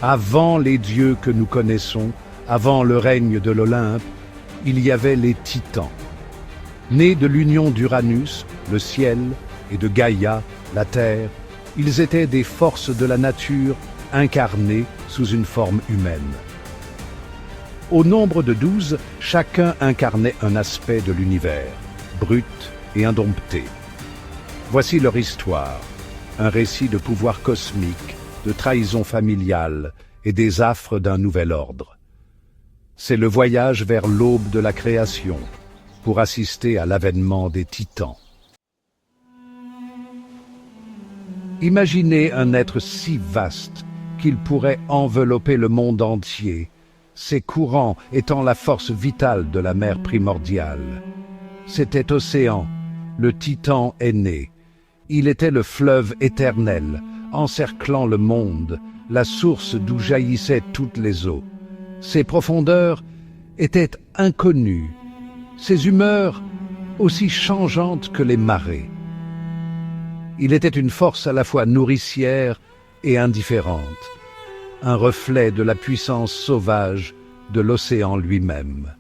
Avant les dieux que nous connaissons, avant le règne de l'Olympe, il y avait les titans. Nés de l'union d'Uranus, le ciel, et de Gaïa, la terre, ils étaient des forces de la nature incarnées sous une forme humaine. Au nombre de 12, chacun incarnait un aspect de l'univers, brut et indompté. Voici leur histoire, un récit de pouvoir cosmique, de trahison familiale et des affres d'un nouvel ordre. C'est le voyage vers l'aube de la création, pour assister à l'avènement des titans. Imaginez un être si vaste qu'il pourrait envelopper le monde entier, ses courants étant la force vitale de la mer primordiale. C'était Océan, le titan aîné. Il était le fleuve éternel, encerclant le monde, la source d'où jaillissaient toutes les eaux. Ses profondeurs étaient inconnues, ses humeurs aussi changeantes que les marées. Il était une force à la fois nourricière et indifférente, un reflet de la puissance sauvage de l'océan lui-même.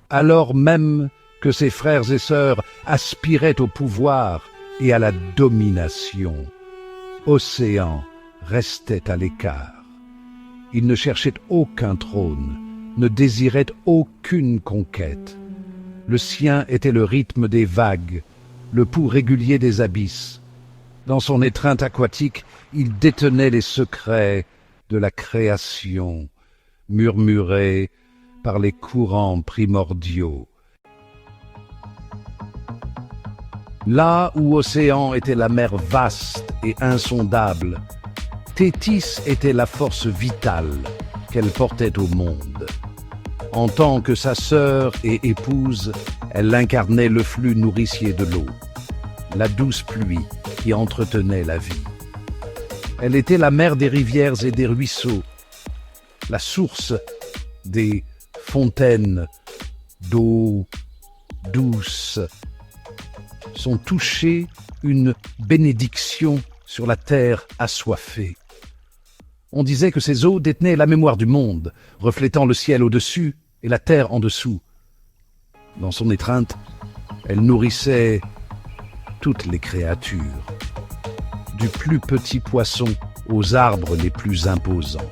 Alors même que ses frères et sœurs aspiraient au pouvoir et à la domination, Océan restait à l'écart. Il ne cherchait aucun trône, ne désirait aucune conquête. Le sien était le rythme des vagues, le pouls régulier des abysses. Dans son étreinte aquatique, il détenait les secrets de la création, murmurés par les courants primordiaux. Là où Océan était la mer vaste et insondable, Thétis était la force vitale qu'elle portait au monde. En tant que sa sœur et épouse, elle incarnait le flux nourricier de l'eau, la douce pluie qui entretenait la vie. Elle était la mère des rivières et des ruisseaux, la source des fontaines d'eau douce. Son toucher, une bénédiction sur la terre assoiffée. On disait que ces eaux détenaient la mémoire du monde, reflétant le ciel au-dessus et la terre en dessous. Dans son étreinte, elle nourrissait toutes les créatures, du plus petit poisson aux arbres les plus imposants.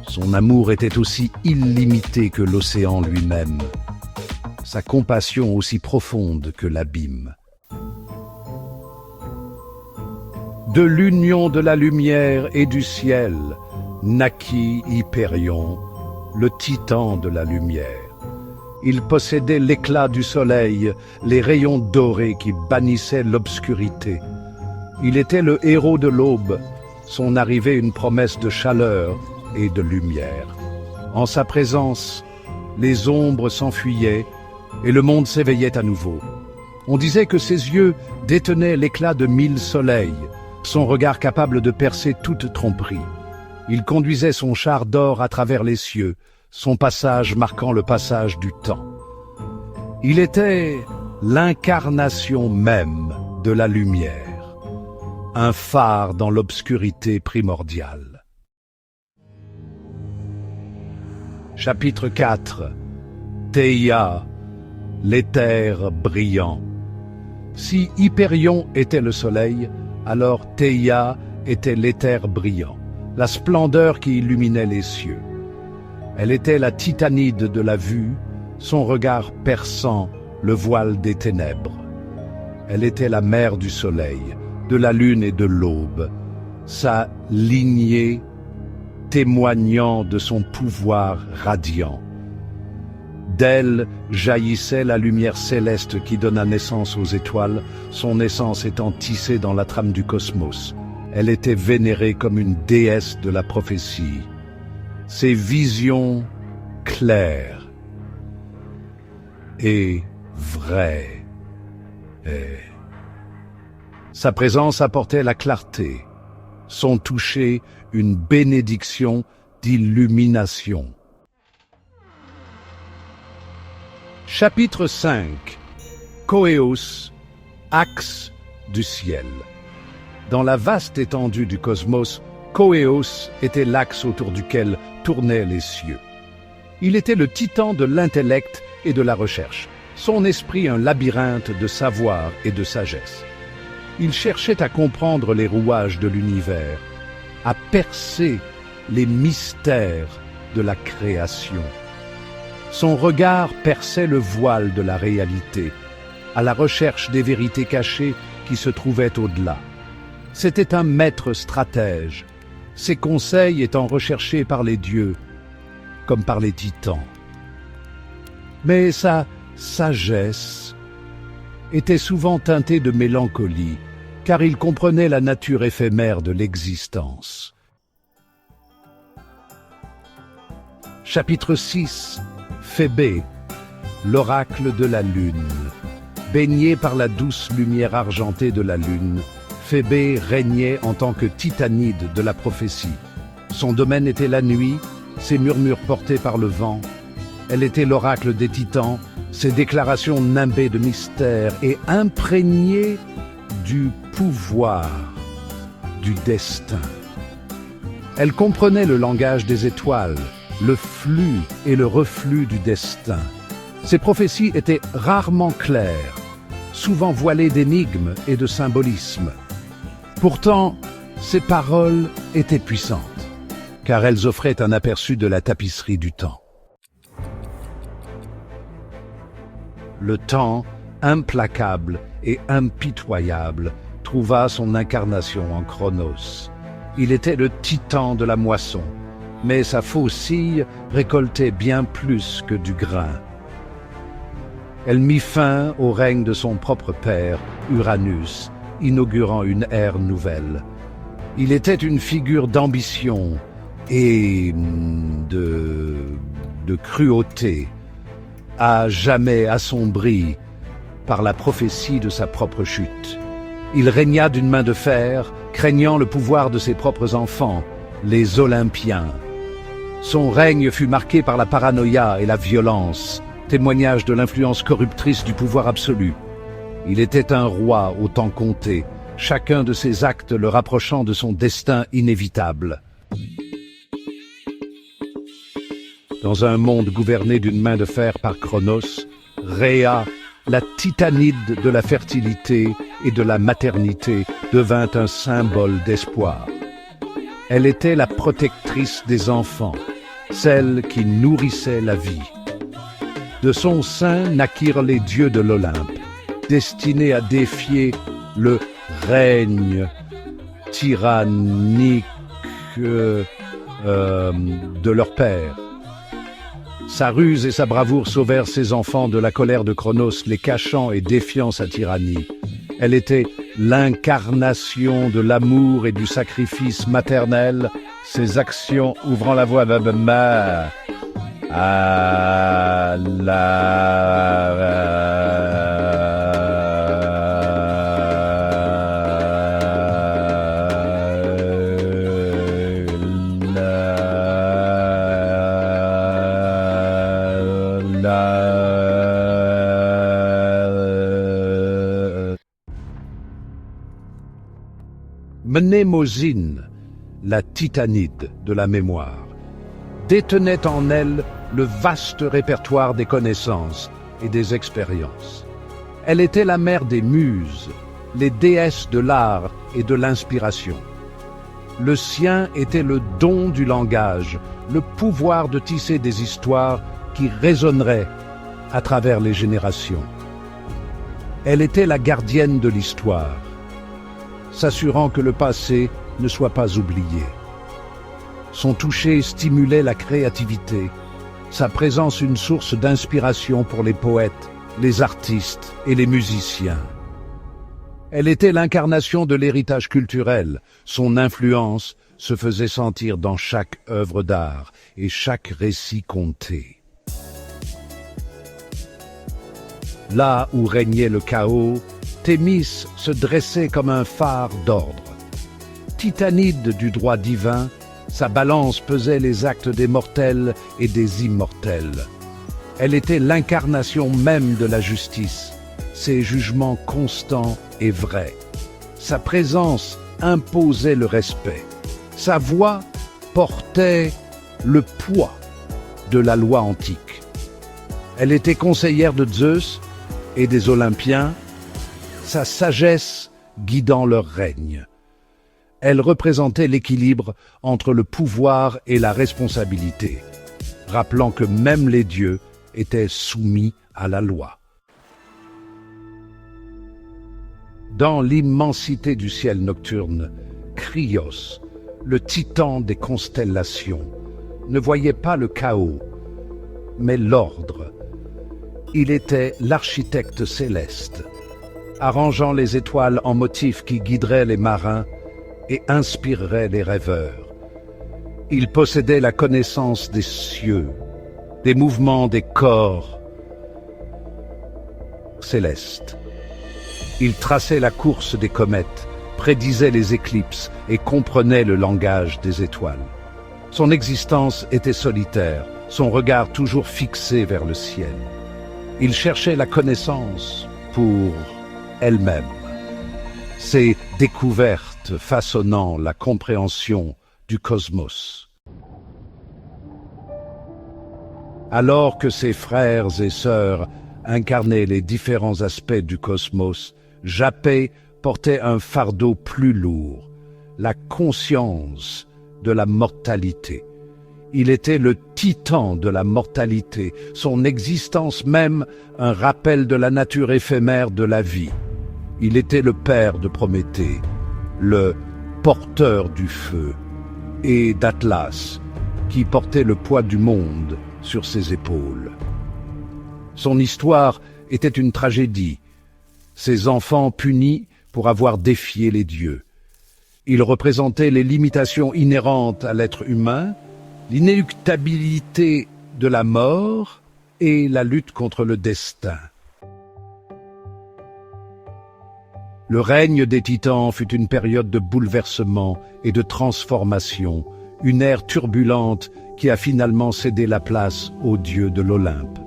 Son amour était aussi illimité que l'océan lui-même, sa compassion aussi profonde que l'abîme. De l'union de la lumière et du ciel naquit Hypérion, le titan de la lumière. Il possédait l'éclat du soleil, les rayons dorés qui bannissaient l'obscurité. Il était le héros de l'aube, son arrivée une promesse de chaleur et de lumière. En sa présence, les ombres s'enfuyaient et le monde s'éveillait à nouveau. On disait que ses yeux détenaient l'éclat de 1000 soleils, son regard capable de percer toute tromperie. Il conduisait son char d'or à travers les cieux, son passage marquant le passage du temps. Il était l'incarnation même de la lumière, un phare dans l'obscurité primordiale. Chapitre 4. Théia, l'éther brillant. Si Hypérion était le soleil, alors Théia était l'éther brillant, la splendeur qui illuminait les cieux. Elle était la titanide de la vue, son regard perçant le voile des ténèbres. Elle était la mère du soleil, de la lune et de l'aube, sa lignée témoignant de son pouvoir radiant. D'elle jaillissait la lumière céleste qui donna naissance aux étoiles, son essence étant tissée dans la trame du cosmos. Elle était vénérée comme une déesse de la prophétie. Ses visions claires et vraies. Sa présence apportait la clarté, son toucher une bénédiction d'illumination. Chapitre 5. Coeus, axe du ciel. Dans la vaste étendue du cosmos, Koéos était l'axe autour duquel tournaient les cieux. Il était le titan de l'intellect et de la recherche, son esprit un labyrinthe de savoir et de sagesse. Il cherchait à comprendre les rouages de l'univers, à percer les mystères de la création. Son regard perçait le voile de la réalité, à la recherche des vérités cachées qui se trouvaient au-delà. C'était un maître stratège, ses conseils étant recherchés par les dieux, comme par les titans. Mais sa sagesse était souvent teintée de mélancolie, car il comprenait la nature éphémère de l'existence. Chapitre 6. Phébé, l'oracle de la lune. Baigné par la douce lumière argentée de la lune, Phébé régnait en tant que titanide de la prophétie. Son domaine était la nuit, ses murmures portés par le vent. Elle était l'oracle des titans, ses déclarations nimbées de mystère et imprégnées du pouvoir, du destin. Elle comprenait le langage des étoiles, le flux et le reflux du destin. Ses prophéties étaient rarement claires, souvent voilées d'énigmes et de symbolismes. Pourtant, ses paroles étaient puissantes, car elles offraient un aperçu de la tapisserie du temps. Le temps, implacable et impitoyable, trouva son incarnation en Cronos. Il était le titan de la moisson, mais sa faucille récoltait bien plus que du grain. Elle mit fin au règne de son propre père, Uranus, inaugurant une ère nouvelle. Il était une figure d'ambition et de cruauté, à jamais assombri par la prophétie de sa propre chute. Il régna d'une main de fer, craignant le pouvoir de ses propres enfants, les Olympiens. Son règne fut marqué par la paranoïa et la violence, témoignage de l'influence corruptrice du pouvoir absolu. Il était un roi au temps compté, chacun de ses actes le rapprochant de son destin inévitable. Dans un monde gouverné d'une main de fer par Cronos, Rhea, la titanide de la fertilité et de la maternité, devint un symbole d'espoir. Elle était la protectrice des enfants, celle qui nourrissait la vie. De son sein naquirent les dieux de l'Olympe, destinés à défier le règne tyrannique de leur père. Sa ruse et sa bravoure sauvèrent ses enfants de la colère de Cronos, les cachant et défiant sa tyrannie. Elle était l'incarnation de l'amour et du sacrifice maternel, ses actions ouvrant la voie à Mnémosyne, la titanide de la mémoire, détenait en elle le vaste répertoire des connaissances et des expériences. Elle était la mère des muses, les déesses de l'art et de l'inspiration. Le sien était le don du langage, le pouvoir de tisser des histoires qui résonneraient à travers les générations. Elle était la gardienne de l'histoire, s'assurant que le passé ne soit pas oublié. Son toucher stimulait la créativité, sa présence une source d'inspiration pour les poètes, les artistes et les musiciens. Elle était l'incarnation de l'héritage culturel, son influence se faisait sentir dans chaque œuvre d'art et chaque récit conté. Là où régnait le chaos, Thémis se dressait comme un phare d'ordre. Titanide du droit divin, sa balance pesait les actes des mortels et des immortels. Elle était l'incarnation même de la justice, ses jugements constants et vrais. Sa présence imposait le respect, Sa voix portait le poids de la loi antique. Elle était conseillère de Zeus et des Olympiens, sa sagesse guidant leur règne. Elle représentait l'équilibre entre le pouvoir et la responsabilité, rappelant que même les dieux étaient soumis à la loi. Dans l'immensité du ciel nocturne, Krios, le titan des constellations, ne voyait pas le chaos, mais l'ordre. Il était l'architecte céleste, arrangeant les étoiles en motifs qui guideraient les marins et inspireraient les rêveurs. Il possédait la connaissance des cieux, des mouvements des corps célestes. Il traçait la course des comètes, prédisait les éclipses et comprenait le langage des étoiles. Son existence était solitaire, son regard toujours fixé vers le ciel. Il cherchait la connaissance pour elle-même. Ses découvertes façonnant la compréhension du cosmos. Alors que ses frères et sœurs incarnaient les différents aspects du cosmos, Japet portait un fardeau plus lourd, la conscience de la mortalité. Il était le titan de la mortalité, son existence même un rappel de la nature éphémère de la vie. Il était le père de Prométhée, le porteur du feu, et d'Atlas, qui portait le poids du monde sur ses épaules. Son histoire était une tragédie, ses enfants punis pour avoir défié les dieux. Il représentait les limitations inhérentes à l'être humain, l'inéluctabilité de la mort et la lutte contre le destin. Le règne des Titans fut une période de bouleversement et de transformation, une ère turbulente qui a finalement cédé la place aux dieux de l'Olympe.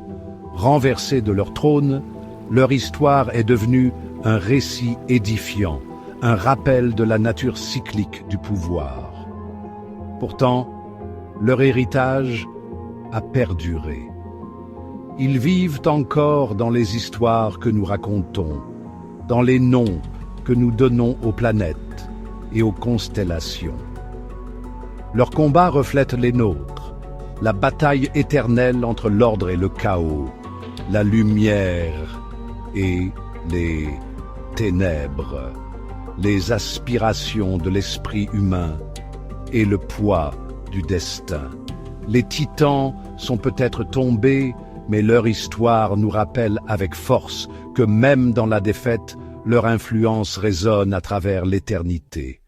Renversés de leur trône, leur histoire est devenue un récit édifiant, un rappel de la nature cyclique du pouvoir. Pourtant, leur héritage a perduré. Ils vivent encore dans les histoires que nous racontons, dans les noms que nous donnons aux planètes et aux constellations. Leurs combats reflètent les nôtres, la bataille éternelle entre l'ordre et le chaos, la lumière et les ténèbres, les aspirations de l'esprit humain et le poids du destin. Les titans sont peut-être tombés, mais leur histoire nous rappelle avec force que même dans la défaite, leur influence résonne à travers l'éternité.